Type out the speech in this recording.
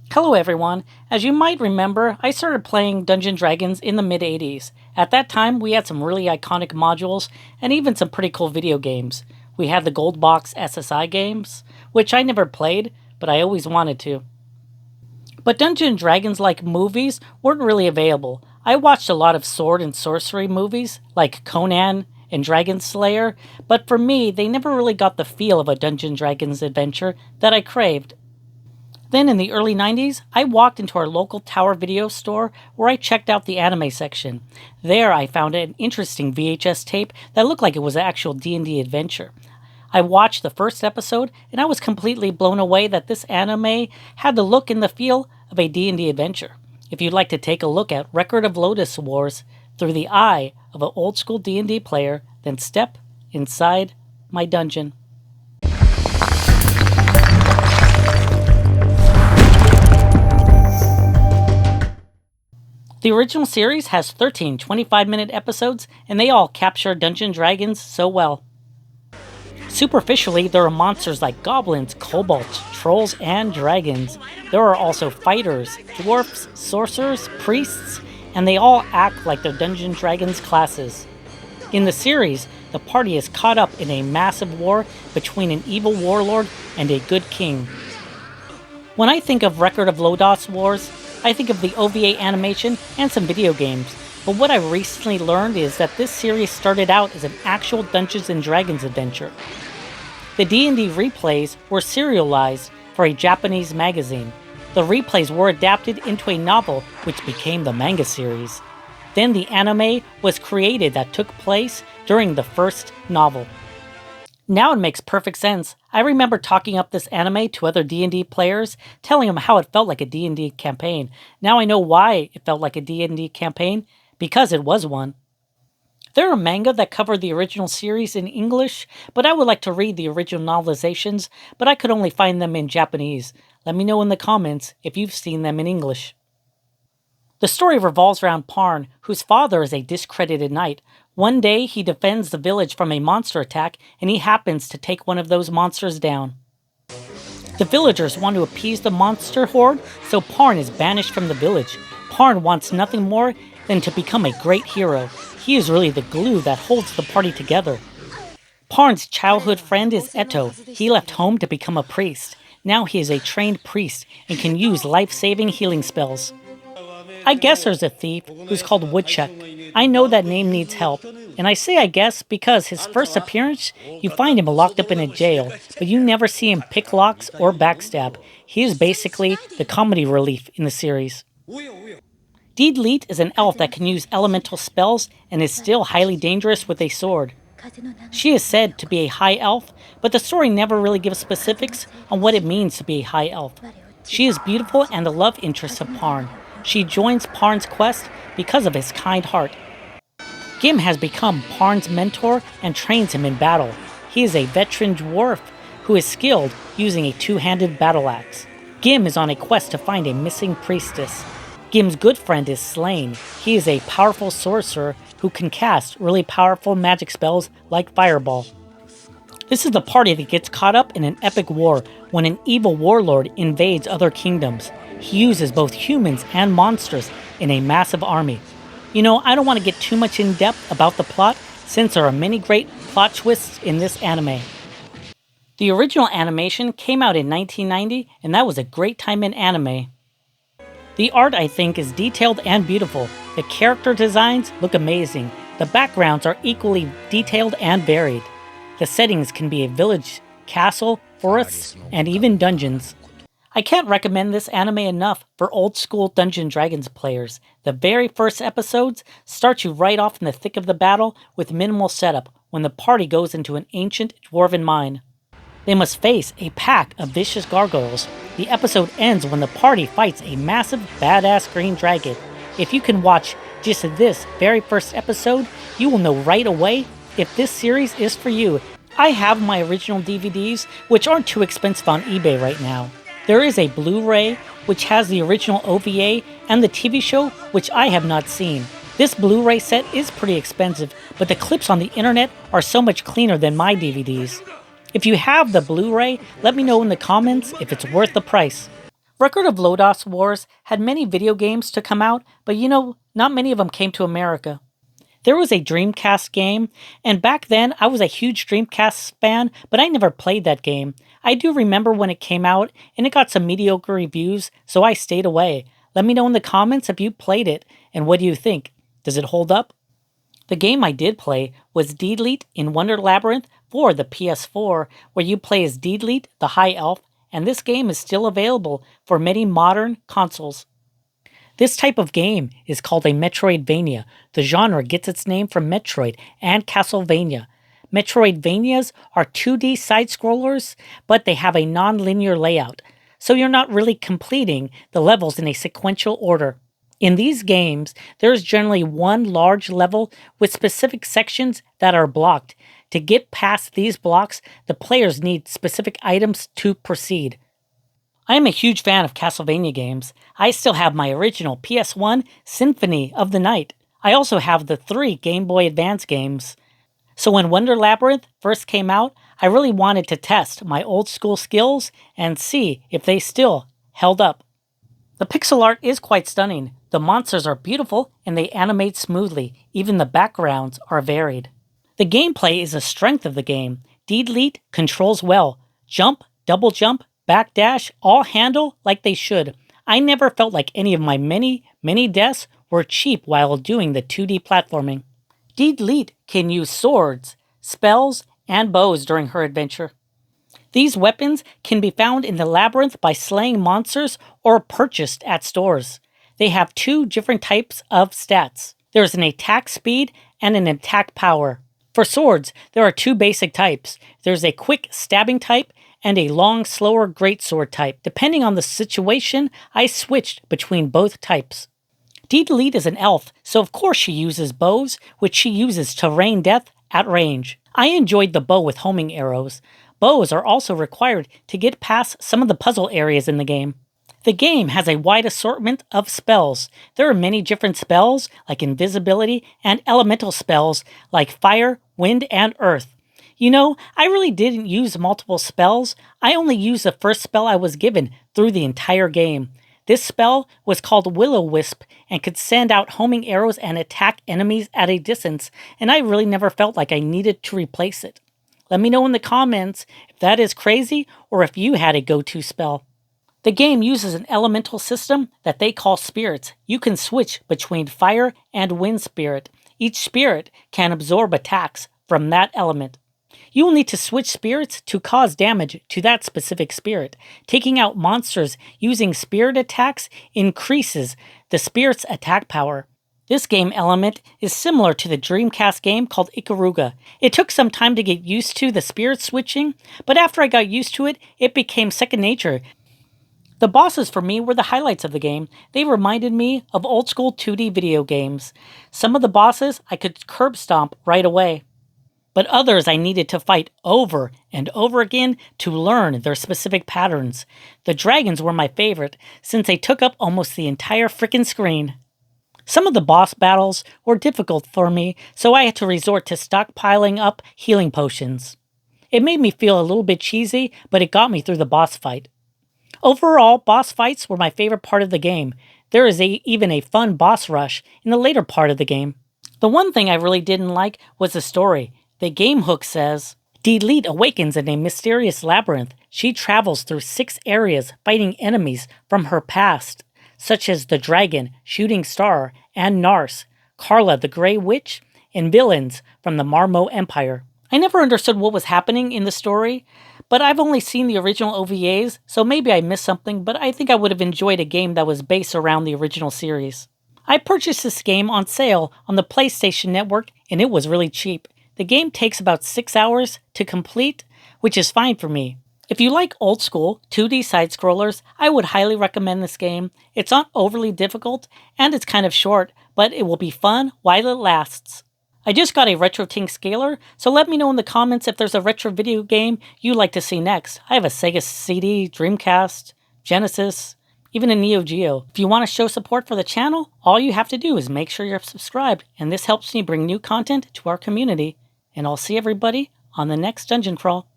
Hello everyone. As you might remember, I started playing Dungeons & Dragons in the mid-80s. At that time, we had some really iconic modules and even some pretty cool video games. We had the Gold Box SSI games, which I never played, but I always wanted to. But Dungeons & Dragons-like movies weren't really available. I watched a lot of sword and sorcery movies, like Conan and Dragon Slayer, but for me, they never really got the feel of a Dungeons & Dragons adventure that I craved. Then in the early 90s, I walked into our local Tower video store where I checked out the anime section. There I found an interesting VHS tape that looked like it was an actual D&D adventure. I watched the first episode and I was completely blown away that this anime had the look and the feel of a D&D adventure. If you'd like to take a look at Record of Lodoss Wars through the eye of an old school D&D player, then step inside my dungeon. The original series has 13 25-minute episodes, and they all capture Dungeons & Dragons so well. Superficially, there are monsters like goblins, kobolds, trolls, and dragons. There are also fighters, dwarfs, sorcerers, priests, and they all act like their Dungeons & Dragons classes. In the series, the party is caught up in a massive war between an evil warlord and a good king. When I think of Record of Lodoss Wars, I think of the OVA animation and some video games, but what I recently learned is that this series started out as an actual Dungeons & Dragons adventure. The D&D replays were serialized for a Japanese magazine. The replays were adapted into a novel which became the manga series. Then the anime was created that took place during the first novel. Now it makes perfect sense. I remember talking up this anime to other D&D players, telling them how it felt like a D&D campaign. Now I know why it felt like a D&D campaign, because it was one. There are manga that cover the original series in English, but I would like to read the original novelizations, but I could only find them in Japanese. Let me know in the comments if you've seen them in English. The story revolves around Parn, whose father is a discredited knight. One day, he defends the village from a monster attack, and he happens to take one of those monsters down. The villagers want to appease the monster horde, so Parn is banished from the village. Parn wants nothing more than to become a great hero. He is really the glue that holds the party together. Parn's childhood friend is Eto. He left home to become a priest. Now he is a trained priest and can use life-saving healing spells. I guess there's a thief who's called Woodchuck. I know that name needs help, and I say I guess because his first appearance, you find him locked up in a jail, but you never see him pick locks or backstab. He is basically the comedy relief in the series. Deedlit is an elf that can use elemental spells and is still highly dangerous with a sword. She is said to be a high elf, but the story never really gives specifics on what it means to be a high elf. She is beautiful and the love interest of Parn. She joins Parn's quest because of his kind heart. Gim has become Parn's mentor and trains him in battle. He is a veteran dwarf who is skilled using a two-handed battle axe. Gim is on a quest to find a missing priestess. Gim's good friend is Slain. He is a powerful sorcerer who can cast really powerful magic spells like Fireball. This is the party that gets caught up in an epic war when an evil warlord invades other kingdoms. He uses both humans and monsters in a massive army. You know, I don't want to get too much in depth about the plot since there are many great plot twists in this anime. The original animation came out in 1990, and that was a great time in anime. The art, I think, is detailed and beautiful. The character designs look amazing. The backgrounds are equally detailed and varied. The settings can be a village, castle, forests, and even dungeons. I can't recommend this anime enough for old-school Dungeons & Dragons players. The very first episodes start you right off in the thick of the battle with minimal setup when the party goes into an ancient dwarven mine. They must face a pack of vicious gargoyles. The episode ends when the party fights a massive, badass green dragon. If you can watch just this very first episode, you will know right away if this series is for you. I have my original DVDs, which aren't too expensive on eBay right now. There is a Blu-ray, which has the original OVA and the TV show, which I have not seen. This Blu-ray set is pretty expensive, but the clips on the internet are so much cleaner than my DVDs. If you have the Blu-ray, let me know in the comments if it's worth the price. Record of Lodoss Wars had many video games to come out, but not many of them came to America. There was a Dreamcast game, and back then I was a huge Dreamcast fan, but I never played that game. I do remember when it came out, and it got some mediocre reviews, so I stayed away. Let me know in the comments if you played it, and what do you think? Does it hold up? The game I did play was Deedlit in Wonder Labyrinth for the PS4, where you play as Deedlit, the High Elf, and this game is still available for many modern consoles. This type of game is called a Metroidvania. The genre gets its name from Metroid and Castlevania. Metroidvanias are 2D side-scrollers, but they have a non-linear layout, so you're not really completing the levels in a sequential order. In these games, there is generally one large level with specific sections that are blocked. To get past these blocks, the players need specific items to proceed. I am a huge fan of Castlevania games. I still have my original PS1 Symphony of the Night. I also have the 3 Game Boy Advance games. So when Wonder Labyrinth first came out, I really wanted to test my old school skills and see if they still held up. The pixel art is quite stunning. The monsters are beautiful and they animate smoothly. Even the backgrounds are varied. The gameplay is a strength of the game. Deedlit controls well. Jump, double jump, backdash, all handle like they should. I never felt like any of my many deaths were cheap while doing the 2D platforming. Deedlit can use swords, spells, and bows during her adventure. These weapons can be found in the labyrinth by slaying monsters or purchased at stores. They have 2 different types of stats. There is an attack speed and an attack power. For swords, there are 2 basic types. There's a quick stabbing type and a long, slower greatsword type. Depending on the situation, I switched between both types. Deedlit is an elf, so of course she uses bows, which she uses to rain death at range. I enjoyed the bow with homing arrows. Bows are also required to get past some of the puzzle areas in the game. The game has a wide assortment of spells. There are many different spells, like invisibility, and elemental spells, like fire, wind, and earth. I really didn't use multiple spells. I only used the first spell I was given through the entire game. This spell was called Will-O-Wisp and could send out homing arrows and attack enemies at a distance, and I really never felt like I needed to replace it. Let me know in the comments if that is crazy or if you had a go-to spell. The game uses an elemental system that they call spirits. You can switch between fire and wind spirit. Each spirit can absorb attacks from that element. You will need to switch spirits to cause damage to that specific spirit. Taking out monsters using spirit attacks increases the spirit's attack power. This game element is similar to the Dreamcast game called Ikaruga. It took some time to get used to the spirit switching, but after I got used to it, it became second nature. The bosses for me were the highlights of the game. They reminded me of old school 2D video games. Some of the bosses I could curb stomp right away, but others I needed to fight over and over again to learn their specific patterns. The dragons were my favorite since they took up almost the entire frickin' screen. Some of the boss battles were difficult for me, so I had to resort to stockpiling up healing potions. It made me feel a little bit cheesy, but it got me through the boss fight. Overall, boss fights were my favorite part of the game. There is even a fun boss rush in the later part of the game. The one thing I really didn't like was the story. The game hook says, Deedlit awakens in a mysterious labyrinth. She travels through 6 areas fighting enemies from her past, such as the Dragon, Shooting Star, and Nars, Carla the Grey Witch, and villains from the Marmo Empire. I never understood what was happening in the story, but I've only seen the original OVAs, so maybe I missed something, but I think I would have enjoyed a game that was based around the original series. I purchased this game on sale on the PlayStation Network, and it was really cheap. The game takes about 6 hours to complete, which is fine for me. If you like old school 2D side-scrollers, I would highly recommend this game. It's not overly difficult, and it's kind of short, but it will be fun while it lasts. I just got a RetroTink scaler, so let me know in the comments if there's a retro video game you'd like to see next. I have a Sega CD, Dreamcast, Genesis, even a Neo Geo. If you want to show support for the channel, all you have to do is make sure you're subscribed, and this helps me bring new content to our community. And I'll see everybody on the next Dungeon Crawl.